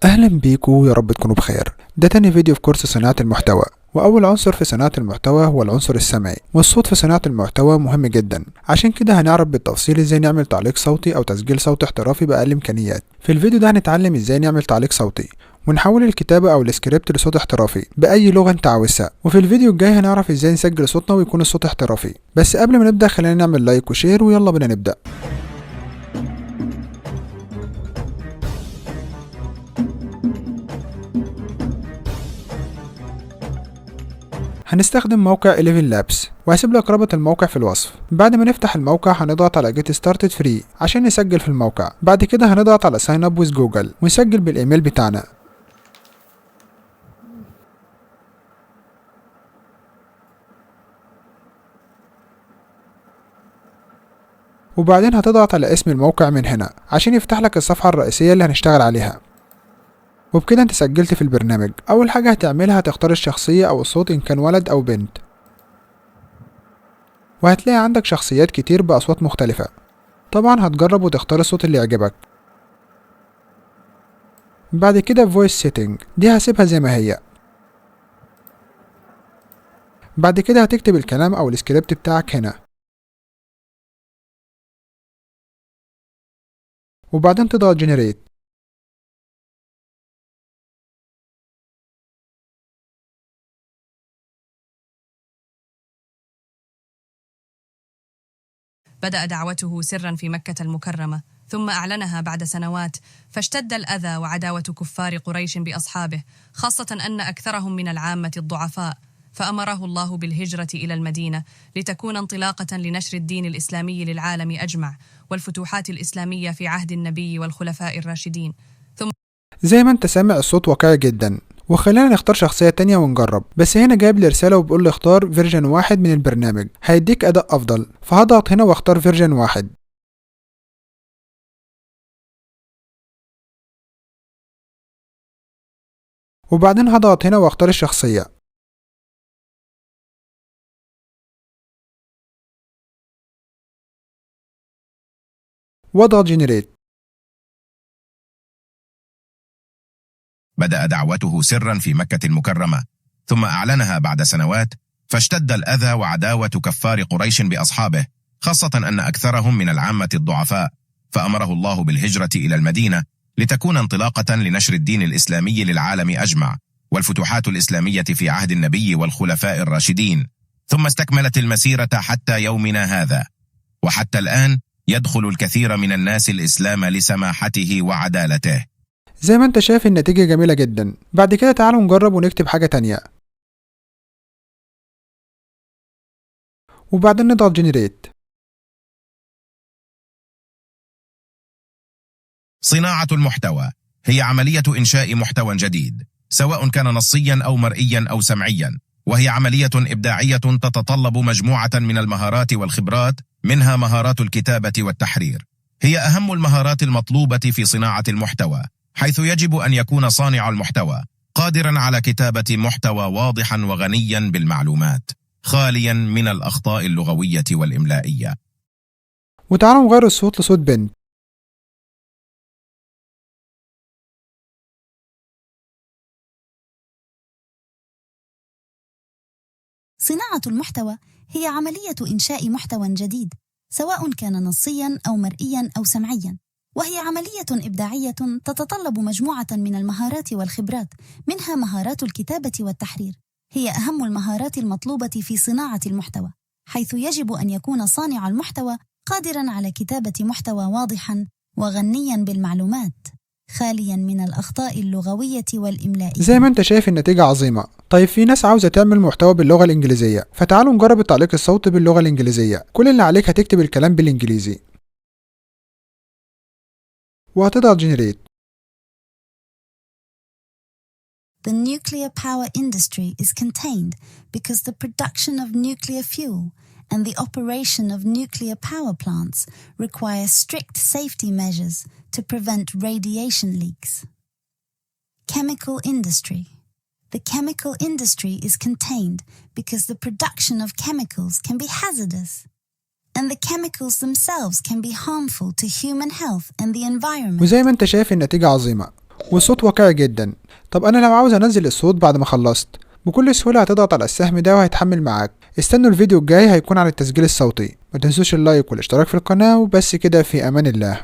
أهلا بيكم، يا رب تكونوا بخير. ده تاني فيديو في كورس صناعة المحتوى، وأول عنصر في صناعة المحتوى هو العنصر السمعي، والصوت في صناعة المحتوى مهم جدا. عشان كده هنعرف بالتفصيل ازاي نعمل تعليق صوتي أو تسجيل صوتي احترافي بأقل إمكانيات. في الفيديو ده هنتعلم ازاي نعمل تعليق صوتي ونحول الكتابة أو السكريبت لصوت احترافي بأي لغة انت عاوزها، وفي الفيديو الجاي هنعرف ازاي نسجل صوتنا ويكون الصوت احترافي. بس قبل ما نبدأ خلينا نعمل لايك وشير، ويلا بينا نبدأ. هنستخدم موقع 11 لابس، وهسيب لك رابط الموقع في الوصف. بعد ما نفتح الموقع هنضغط على Get Started Free عشان نسجل في الموقع. بعد كده هنضغط على Sign Up with Google ونسجل بالإيميل بتاعنا. وبعدين هتضغط على اسم الموقع من هنا عشان يفتح لك الصفحة الرئيسية اللي هنشتغل عليها. وبكده انت سجلت في البرنامج. أول حاجة هتعملها هتختار الشخصية أو الصوت إن كان ولد أو بنت، وهتلاقي عندك شخصيات كتير بأصوات مختلفة. طبعا هتجرب وتختار الصوت اللي يعجبك. بعد كده Voice Setting دي هسيبها زي ما هي. بعد كده هتكتب الكلام أو السكريبت بتاعك هنا، وبعدين تضغط Generate. بدأ دعوته سرا في مكة المكرمة، ثم أعلنها بعد سنوات، فاشتد الأذى وعداوة كفار قريش بأصحابه، خاصة أن أكثرهم من العامة الضعفاء، فأمره الله بالهجرة إلى المدينة لتكون انطلاقة لنشر الدين الإسلامي للعالم أجمع والفتوحات الإسلامية في عهد النبي والخلفاء الراشدين. زي ما انت سامع الصوت واقعي جدا. وخلينا نختار شخصية تانية ونجرب. بس هنا جايب لي رسالة وبيقول لي اختار فيرجن 1 من البرنامج هيديك أداء أفضل، فهضغط هنا واختار فيرجن 1. وبعدين هضغط هنا واختار الشخصية، واضغط جنريت. بدأ دعوته سرا في مكة المكرمة، ثم أعلنها بعد سنوات، فاشتد الأذى وعداوة كفار قريش بأصحابه، خاصة أن أكثرهم من العامة الضعفاء، فأمره الله بالهجرة إلى المدينة لتكون انطلاقة لنشر الدين الإسلامي للعالم أجمع والفتوحات الإسلامية في عهد النبي والخلفاء الراشدين، ثم استكملت المسيرة حتى يومنا هذا. وحتى الآن يدخل الكثير من الناس الإسلام لسماحته وعدالته. زي ما انت شايف النتيجة جميلة جدا. بعد كده تعالوا نجرب ونكتب حاجة تانية، وبعدين نضغط جنريت. صناعة المحتوى هي عملية إنشاء محتوى جديد، سواء كان نصيا أو مرئيا أو سمعيا، وهي عملية إبداعية تتطلب مجموعة من المهارات والخبرات، منها مهارات الكتابة والتحرير. هي أهم المهارات المطلوبة في صناعة المحتوى، حيث يجب أن يكون صانع المحتوى قادرا على كتابة محتوى واضحا وغنيا بالمعلومات، خاليا من الأخطاء اللغوية والإملائية. وتعالوا نغير الصوت لصوت بنت. صناعة المحتوى هي عملية إنشاء محتوى جديد، سواء كان نصياً أو مرئياً أو سمعياً، وهي عملية إبداعية تتطلب مجموعة من المهارات والخبرات، منها مهارات الكتابة والتحرير. هي أهم المهارات المطلوبة في صناعة المحتوى، حيث يجب أن يكون صانع المحتوى قادراً على كتابة محتوى واضحاً وغنياً بالمعلومات، خالياً من الأخطاء اللغوية والإملائية. زي ما انت شايف النتيجة عظيمة. طيب في ناس عاوزة تعمل محتوى باللغة الإنجليزية، فتعالوا نجرب التعليق الصوتي باللغة الإنجليزية. كل اللي عليك هتكتب الكلام بالإنجليزي وهتضغط جنريت. The nuclear power industry is contained because the production of nuclear fuel and the operation of nuclear power plants require strict safety measures to prevent radiation leaks. Chemical industry. The chemical industry is contained because the production of chemicals can be hazardous, and the chemicals themselves can be harmful to human health and the environment. وزي ما انت شايف النتيجة عظيمة. والصوت واقعي جدا. طب انا لو عاوز انزل الصوت بعد ما خلصت، بكل سهولة هتضغط على السهم ده وهيتحمل معاك. استنوا الفيديو الجاي هيكون عن التسجيل الصوتي. ما تنسوش اللايك والاشتراك في القناة، وبس كده، في امان الله.